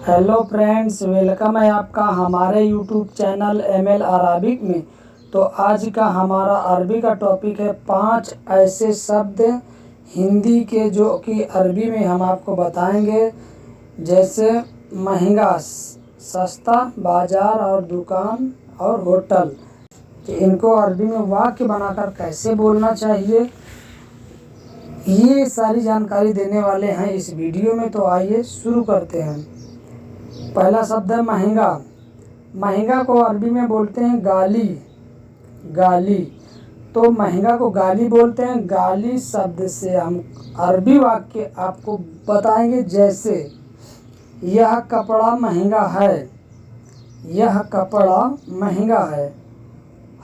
Hello friends, welcome है आपका हमारे यूट्यूब चैनल ML अराबिक में। तो आज का हमारा अरबी का टॉपिक है 5 ऐसे शब्द हिंदी के जो कि अरबी में हम आपको बताएंगे। जैसे महंगा, सस्ता, बाज़ार और दुकान और होटल। तो इनको अरबी में वाक्य बनाकर कैसे बोलना चाहिए, ये सारी जानकारी देने वाले हैं इस वीडियो में। तो आइए शुरू करते हैं। पहला शब्द है महंगा। महंगा को अरबी में बोलते हैं गाली। गाली, तो महंगा को गाली बोलते हैं। गाली शब्द से हम अरबी वाक्य आपको बताएंगे। जैसे यह कपड़ा महंगा है, यह कपड़ा महंगा है।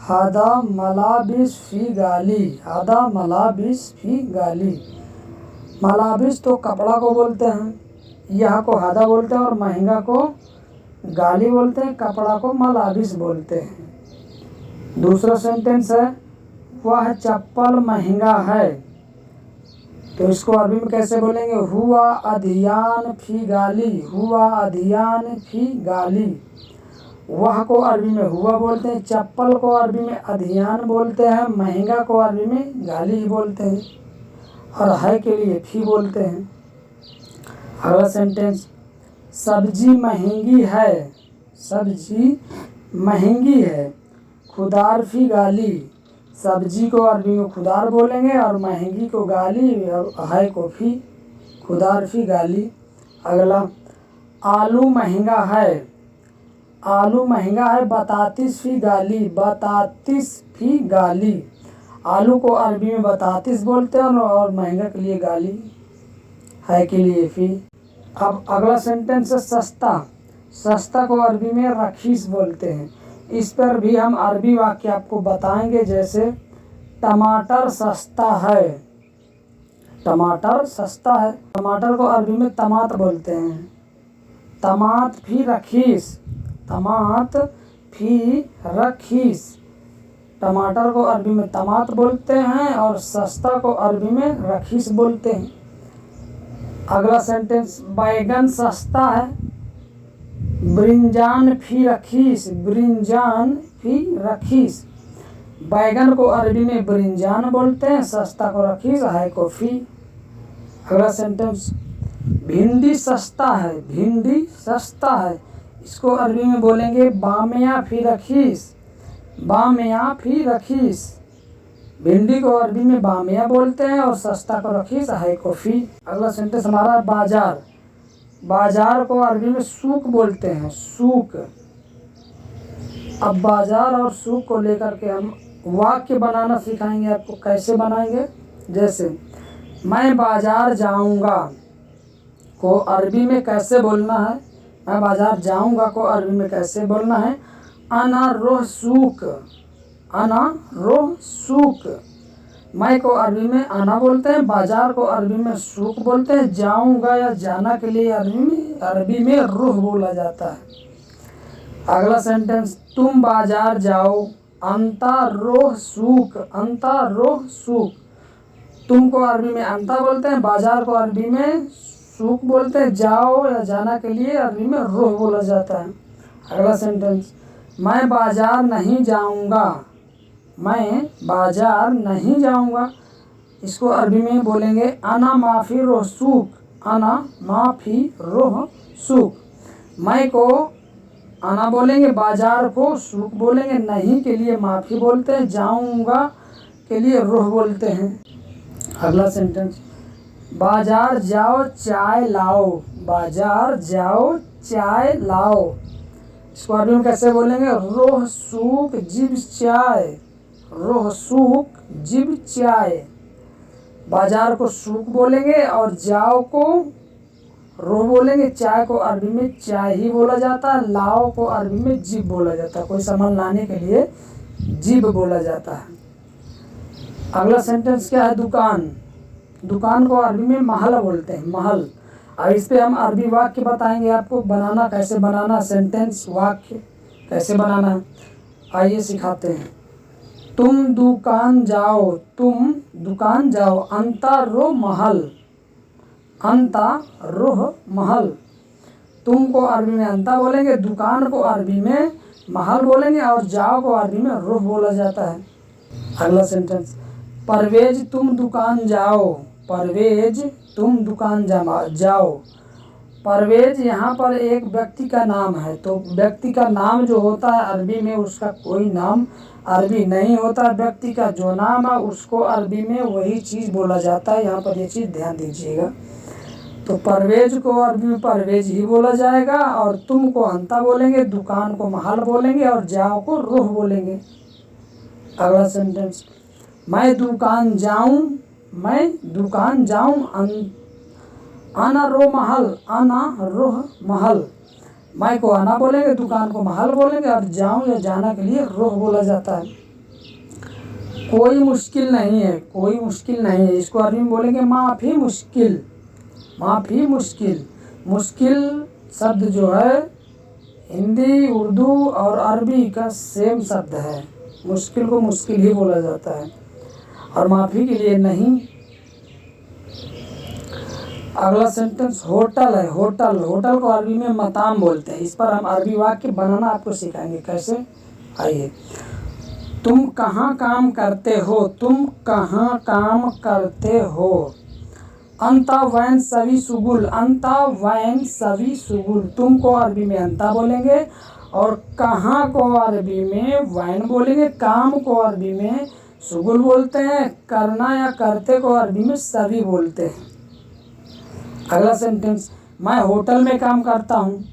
हादा मलाबिस फी गाली, हादा मलाबिस फी गाली। मलाबिस तो कपड़ा को बोलते हैं, यह को हादा बोलते हैं, और महंगा को गाली बोलते हैं, कपड़ा को मलाबिस बोलते हैं। दूसरा सेंटेंस है वह चप्पल महंगा है। तो इसको अरबी में कैसे बोलेंगे? हुआ अदियान फी गाली, हुआ अदियान फी गाली। वह को अरबी में हुआ बोलते हैं, चप्पल को अरबी में अदियान बोलते हैं, महंगा को अरबी में गाली ही बोलते हैं, और है के लिए फी बोलते हैं। अगला सेंटेंस, सब्जी महंगी है, सब्जी महंगी है। खुदार फी गाली। सब्जी को अरबी में खुदार बोलेंगे, और महंगी को गाली, और है को फी, खुदार फी गाली। अगला, आलू महंगा है। आलू महंगा है, बतातीस फी गाली, बतातीस फी गाली। आलू को अरबी में बतातीस बोलते हैं, और महंगा के लिए गाली, है के लिए फी। अब अगला सेंटेंस है सस्ता। सस्ता को अरबी में रखीस बोलते हैं। इस पर भी हम अरबी वाक्य आपको बताएंगे। जैसे टमाटर सस्ता है, टमाटर सस्ता है। टमाटर को अरबी में तमात बोलते हैं। तमात फी रखीस, तमात फी रखीस। टमाटर को अरबी में तमात बोलते हैं, और सस्ता को अरबी में रखीस बोलते हैं। अगला सेंटेंस, बैगन सस्ता है। ब्रिंजान फी रखीस, ब्रिंजान फी रखीस। बैगन को अरबी में ब्रिंजान बोलते हैं, सस्ता को रखीस, है को फी। अगला सेंटेंस, भिंडी सस्ता है, भिंडी सस्ता है। इसको अरबी में बोलेंगे बामिया फी रखीस, बामिया फी रखीस। भिंडी को अरबी में बामिया बोलते हैं, और सस्ता को रखीस, है को फी। अगला सेंटेंस हमारा बाजार। बाजार को अरबी में सूक बोलते हैं, सूक। अब बाजार और सूक को लेकर के हम वाक्य बनाना सिखाएंगे आपको। कैसे बनाएंगे? जैसे मैं बाजार जाऊंगा को अरबी में कैसे बोलना है? मैं बाजार जाऊंगा को अरबी में कैसे बोलना है? अना रोह सूक, अना रोह सूक। मैं को अरबी में आना बोलते हैं, बाजार को अरबी में सूक बोलते हैं। जाऊंगा या जाना के लिए अरबी में रूह बोला जाता है। अगला सेंटेंस, तुम बाजार जाओ, अंता रोह सूक, अंता रोह सूक। तुम को अरबी में अंता बोलते हैं, बाजार को अरबी में सूक बोलते हैं। जाओ या जाना के लिए अरबी में रूह बोला जाता है। अगला सेंटेंस, मैं बाजार नहीं जाऊंगा, मैं बाजार नहीं जाऊंगा। इसको अरबी में बोलेंगे अना माफ़ी रोह सूक, अना माफ़ी रोह सूक। मैं को अना बोलेंगे, बाजार को सूक बोलेंगे, नहीं के लिए माफ़ी बोलते हैं, जाऊंगा के लिए रोह बोलते हैं। अगला सेंटेंस, बाजार जाओ चाय लाओ, बाजार जाओ चाय लाओ। इसको अरबी में कैसे बोलेंगे? रोह सूक जिब चाय, रोह सूक जिब चाय। बाजार को सूक बोलेंगे, और जाओ को रोह बोलेंगे। चाय को अरबी में चाय ही बोला जाता है, लाओ को अरबी में जिब बोला जाता है। कोई सामान लाने के लिए जिब बोला जाता है। अगला सेंटेंस क्या है? दुकान। दुकान को अरबी में महल बोलते हैं, महल। और इस पे हम अरबी वाक्य बताएंगे आपको बनाना, कैसे बनाना, सेंटेंस वाक्य कैसे बनाना है। आइए सिखाते हैं। तुम दुकान जाओ, तुम दुकान जाओ, अंता रो महल, अंता रोह महल। तुम को अरबी में अंता बोलेंगे, दुकान को अरबी में महल बोलेंगे और जाओ को अरबी में रुह बोला जाता है। अगला सेंटेंस, परवेज तुम दुकान जाओ, परवेज तुम दुकान जाओ। परवेज यहाँ पर एक व्यक्ति का नाम है, तो व्यक्ति का नाम जो होता है अरबी में उसका कोई नाम अरबी नहीं होता। व्यक्ति का जो नाम है उसको अरबी में वही चीज़ बोला जाता है। यहाँ पर ये चीज़ ध्यान दीजिएगा। तो परवेज को अरबी में परवेज ही बोला जाएगा और तुम को अंता बोलेंगे, दुकान को महल बोलेंगे और जाओ को रुह बोलेंगे। अगला सेंटेंस, मैं दुकान जाऊं, मैं दुकान जाऊं, आना रो महल, आना रोह महल। मैं को आना बोलेंगे, दुकान को महल बोलेंगे और जाऊं या जाना के लिए रोह बोला जाता है। कोई मुश्किल नहीं है, कोई मुश्किल नहीं है, इसको अरबी में बोलेंगे माफ़ी मुश्किल, माफ़ी मुश्किल। मुश्किल शब्द जो है हिंदी, उर्दू और अरबी का सेम शब्द है। मुश्किल को मुश्किल ही बोला जाता है और माफ़ी के लिए नहीं। अगला सेंटेंस होटल है, होटल। होटल को अरबी में मताम बोलते हैं। इस पर हम अरबी वाक्य बनाना आपको सिखाएंगे कैसे। आइए, तुम कहाँ काम करते हो, तुम कहाँ काम करते हो। अंता वैन सवी सुगुल, अंता वैन सवी सुगुल। तुम को अरबी में अंता बोलेंगे और कहाँ को अरबी में वैन बोलेंगे। काम को अरबी में सुगुल बोलते हैं, करना या करते को अरबी में सवी बोलते हैं। अगला सेंटेंस, मैं होटल में काम करता हूँ।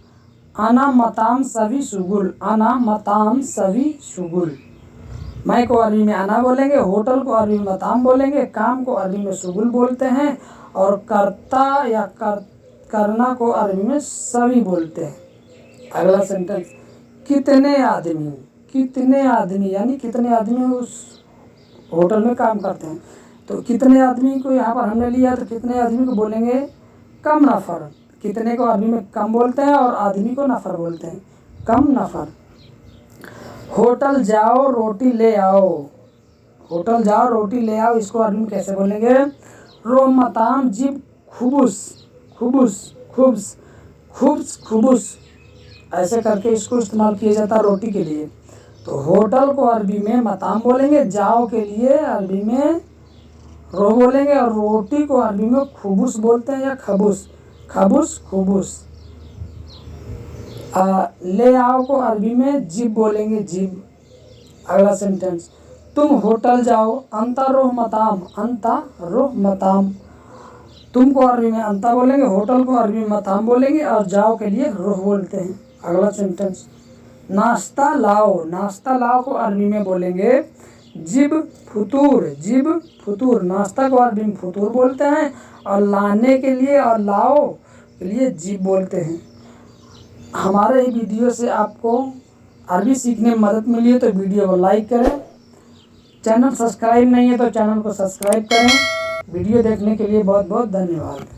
आना मताम सवी सुगुल, आना मताम सवी सुगुल। मैं को अरबी में आना बोलेंगे, होटल को अरबी में मताम बोलेंगे, काम को अरबी में सुगुल बोलते हैं और करता या करना को अरबी में सवी बोलते हैं। अगला सेंटेंस, कितने आदमी, कितने आदमी यानी कितने आदमी उस होटल में काम करते हैं। तो कितने आदमी को यहाँ पर हमने लिया, तो कितने आदमी को बोलेंगे कम नफ़र। कितने को अरबी में कम बोलते हैं और आदमी को नफ़र बोलते हैं, कम नफ़र। होटल जाओ रोटी ले आओ, होटल जाओ रोटी ले आओ, इसको अरबी में कैसे बोलेंगे। रो मताम जिब खुबुस, खुबुस खुब्स, खुब्स खुबुस। ऐसे करके इसको इस्तेमाल किया जाता है रोटी के लिए। तो होटल को अरबी में मताम बोलेंगे, जाओ के लिए अरबी में रो बोलेंगे और रोटी को अरबी में खुबुस बोलते हैं या खबुस, खबुस खुबुस। ले आओ को अरबी में जिब बोलेंगे, जिब। अगला सेंटेंस, तुम होटल जाओ, अंता रोह मताम, अंता रोह मताम। तुम को अरबी में अंता बोलेंगे, होटल को अरबी में मताम बोलेंगे और जाओ के लिए रोह बोलते हैं। अगला सेंटेंस, नाश्ता लाओ, नाश्ता लाओ को अरबी में बोलेंगे जिब फुतूर, जिब फुतूर। नाश्ता को अरबी में फुतूर बोलते हैं और लाने के लिए और लाओ के लिए जिब बोलते हैं। हमारे ही वीडियो से आपको अरबी सीखने में मदद मिली है तो वीडियो को लाइक करें। चैनल सब्सक्राइब नहीं है तो चैनल को सब्सक्राइब करें। वीडियो देखने के लिए बहुत बहुत धन्यवाद।